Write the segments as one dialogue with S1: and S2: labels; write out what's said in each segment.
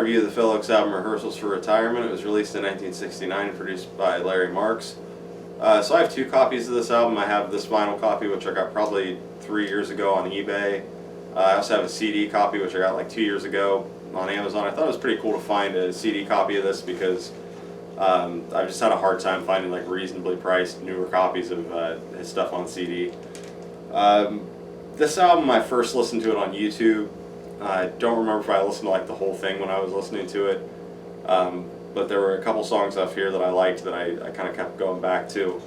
S1: Review of the Ochs album Rehearsals for Retirement. It was released in 1969 and produced by Larry Marks. So I have two copies of this album. I have this vinyl copy, which I got probably 3 years ago on eBay. I also have a CD copy, which I got like 2 years ago on Amazon. I thought it was pretty cool to find a CD copy of this because I've just had a hard time finding like reasonably priced newer copies of his stuff on CD. This album, I first listened to it on YouTube. I don't remember if I listened to like the whole thing when I was listening to it, but there were a couple songs off here that I liked that I kind of kept going back to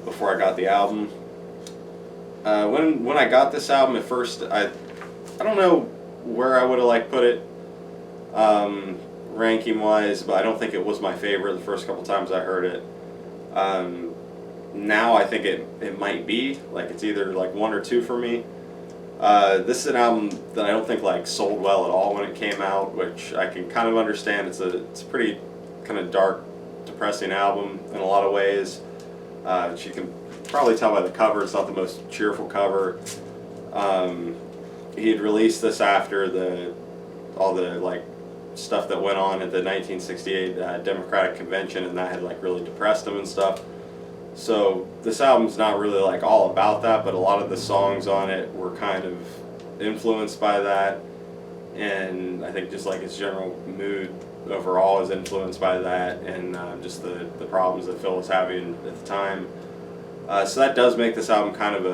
S1: before I got the album. When I got this album at first, I don't know where I would have like put it ranking wise, but I don't think it was my favorite the first couple times I heard it. Now I think it might be like it's either like 1 or 2 for me. This is an album that I don't think like sold well at all when it came out, which I can kind of understand. It's a pretty kind of dark, depressing album in a lot of ways. You can probably tell by the cover, it's not the most cheerful cover. He had released this after all the like stuff that went on at the 1968 Democratic Convention, and that had like really depressed him and stuff. So this album's not really like all about that, but a lot of the songs on it were kind of influenced by that, and I think just like his general mood overall is influenced by that, and just the problems that Phil was having at the time. So that does make this album kind of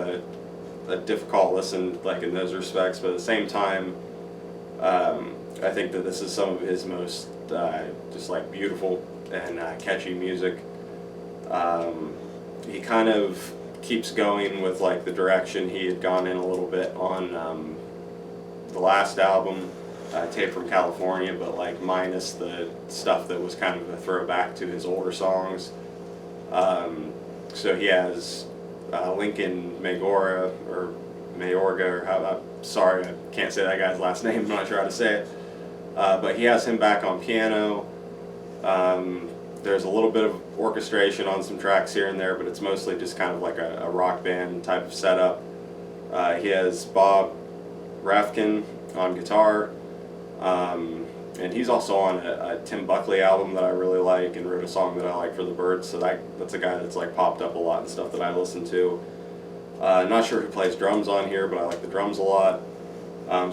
S1: a difficult listen, like in those respects, but at the same time, I think that this is some of his most just like beautiful and catchy music. He kind of keeps going with like the direction he had gone in a little bit on the last album, Tape from California, but like minus the stuff that was kind of a throwback to his older songs. So he has Lincoln Mayorga, or I'm sorry, I can't say that guy's last name, I'm not sure how to say it. But he has him back on piano. There's a little bit of orchestration on some tracks here and there, but it's mostly just kind of like a rock band type of setup. He has Bob Rafkin on guitar, and he's also on a Tim Buckley album that I really like, and wrote a song that I like for the Byrds, so that's a guy that's like popped up a lot and stuff that I listen to. Not sure who plays drums on here, but I like the drums a lot.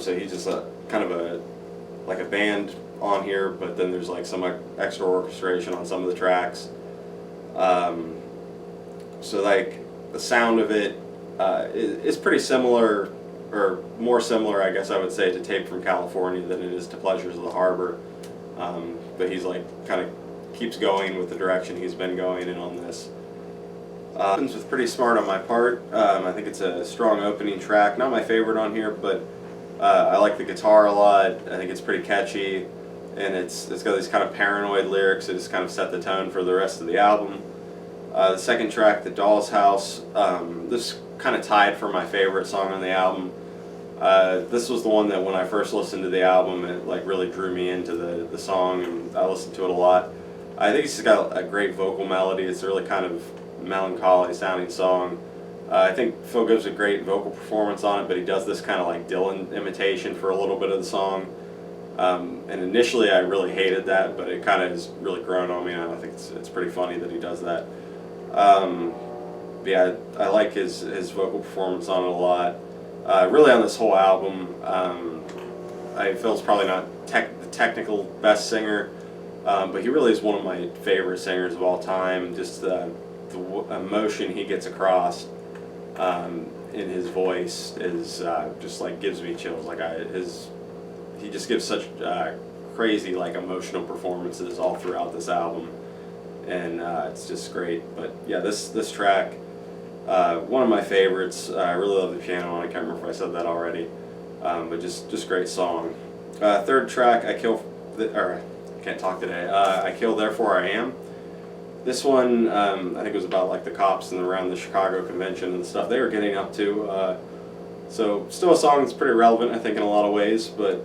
S1: So he's just kind of a band on here, but then there's like some extra orchestration on some of the tracks. So like the sound of it is pretty similar, or more similar, I guess I would say, to Tape from California than it is to Pleasures of the Harbor. But he's like kind of keeps going with the direction he's been going in on this. Opens with Pretty Smart on my part. I think it's a strong opening track. Not my favorite on here, but I like the guitar a lot. I think it's pretty catchy, and it's got these kind of paranoid lyrics that just kind of set the tone for the rest of the album. The second track, The Doll's House, this kind of tied for my favorite song on the album. This was the one that when I first listened to the album, it like really drew me into the song, and I listened to it a lot. I think it's just got a great vocal melody. It's a really kind of melancholy sounding song. I think Phil gives a great vocal performance on it, but he does this kind of like Dylan imitation for a little bit of the song. And initially I really hated that, but it kind of has really grown on me, and I think it's pretty funny that he does that. Yeah, I like his vocal performance on it a lot. Really on this whole album, Phil's probably not the technical best singer, but he really is one of my favorite singers of all time. Just the emotion he gets across in his voice is just like gives me chills. Like he just gives such crazy like emotional performances all throughout this album, and it's just great. But yeah, this track, one of my favorites. I really love the piano on it. I can't remember if I said that already, but just great song. Third track, I can't talk today. I Kill Therefore I Am. This one, I think it was about like the cops and around the Chicago convention and stuff they were getting up to. So still a song that's pretty relevant, I think, in a lot of ways, but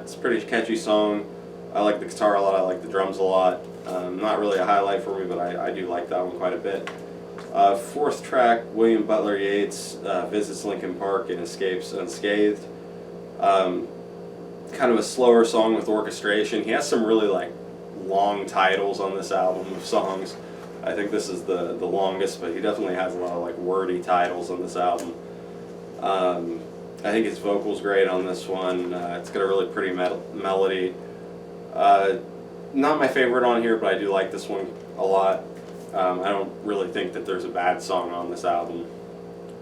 S1: it's a pretty catchy song. I like the guitar a lot, I like the drums a lot. Not really a highlight for me, but I do like that one quite a bit. Fourth track, William Butler Yeats visits Lincoln Park and escapes unscathed. kind of a slower song with orchestration. He has some really like long titles on this album of songs. I think this is the longest, but he definitely has a lot of like wordy titles on this album. I think his vocal's great on this one. It's got a really pretty melody. Not my favorite on here, but I do like this one a lot. I don't really think that there's a bad song on this album.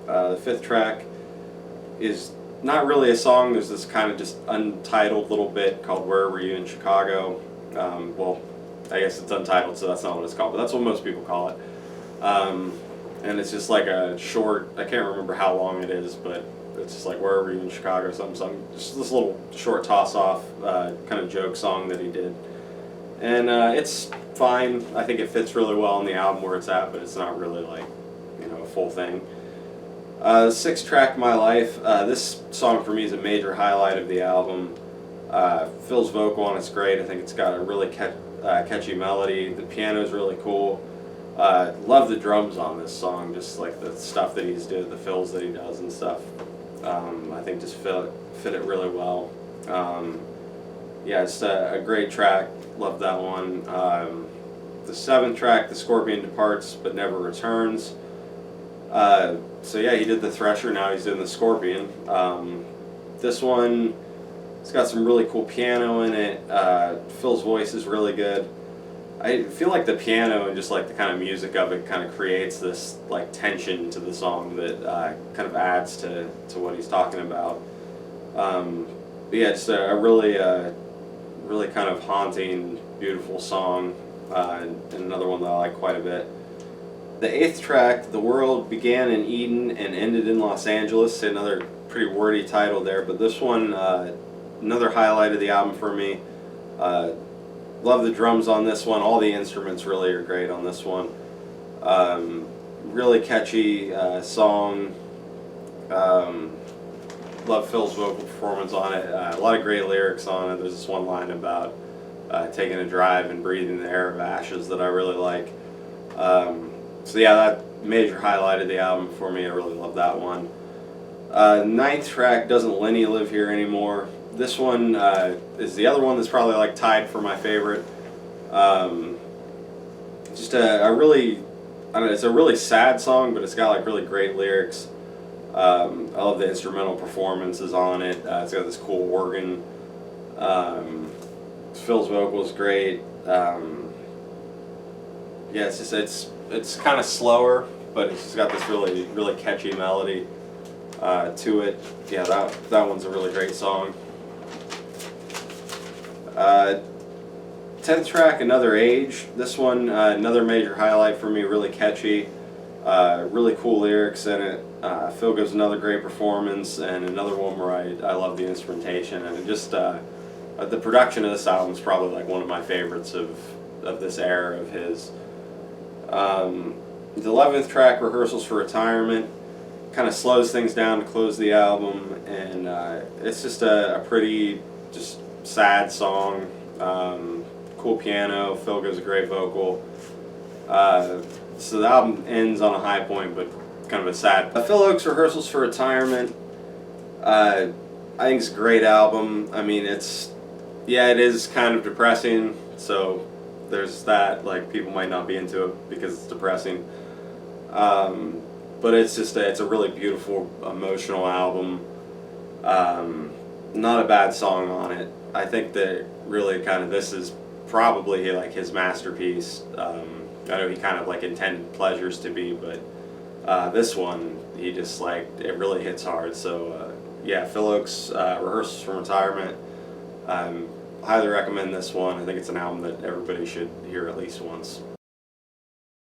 S1: The fifth track is not really a song. There's this kind of just untitled little bit called "Where Were You in Chicago?" Well, I guess it's untitled, so that's not what it's called, but that's what most people call it. And it's just like a short, I can't remember how long it is, but it's just like "Where Were You in Chicago?" Something. Just this little short toss-off kind of joke song that he did. And it's fine. I think it fits really well on the album where it's at, but it's not really like, a full thing. Sixth track, "My Life." This song for me is a major highlight of the album. Phil's vocal on it's great. I think it's got a really catchy melody. The piano is really cool. Love the drums on this song, just like the stuff that he's doing, the fills that he does and stuff. I think just fit it really well. Yeah, it's a great track. Love that one. The seventh track, "The Scorpion Departs But Never Returns." So yeah, he did the Thresher, now he's doing the Scorpion. This one, it's got some really cool piano in it. Phil's voice is really good. I feel like the piano and just like the kind of music of it kind of creates this like tension to the song that kind of adds to what he's talking about. But yeah, just a really kind of haunting, beautiful song, and another one that I like quite a bit. The eighth track, "The World Began in Eden and Ended in Los Angeles." Another pretty wordy title there, but this one, another highlight of the album for me. Love the drums on this one. All the instruments really are great on this one. Really catchy song. Love Phil's vocal performance on it. A lot of great lyrics on it. There's this one line about taking a drive and breathing the air of ashes that I really like. So yeah, that major highlight of the album for me. I really love that one. Ninth track, "Doesn't Lenny Live Here Anymore?" This one is the other one that's probably like tied for my favorite. Just a really, I don't know, it's a really sad song, but it's got like really great lyrics. I love the instrumental performances on it. It's got this cool organ. Phil's vocal is great. Yeah, it's kind of slower, but it's just got this really catchy melody to it. Yeah, that one's a really great song. 10th track, "Another Age." This one, another major highlight for me. Really catchy, really cool lyrics in it. Phil gives another great performance, and another one where I love the instrumentation, and it just the production of this album is probably like one of my favorites of this era of his. The 11th track, "Rehearsals for Retirement," kind of slows things down to close the album, and it's just a pretty just sad song. Cool piano. Phil gives a great vocal. So the album ends on a high point, but kind of a sad. Phil Ochs, "Rehearsals for Retirement." I think it's a great album. I mean, it is kind of depressing, so there's that. Like, people might not be into it because it's depressing. But it's a really beautiful, emotional album. Not a bad song on it. I think that really kind of this is probably like his masterpiece. I know he kind of like intended Pleasures to be, but this one, he just like, it really hits hard. So yeah, Phil Ochs, "Rehearsals for Retirement." Highly recommend this one. I think it's an album that everybody should hear at least once.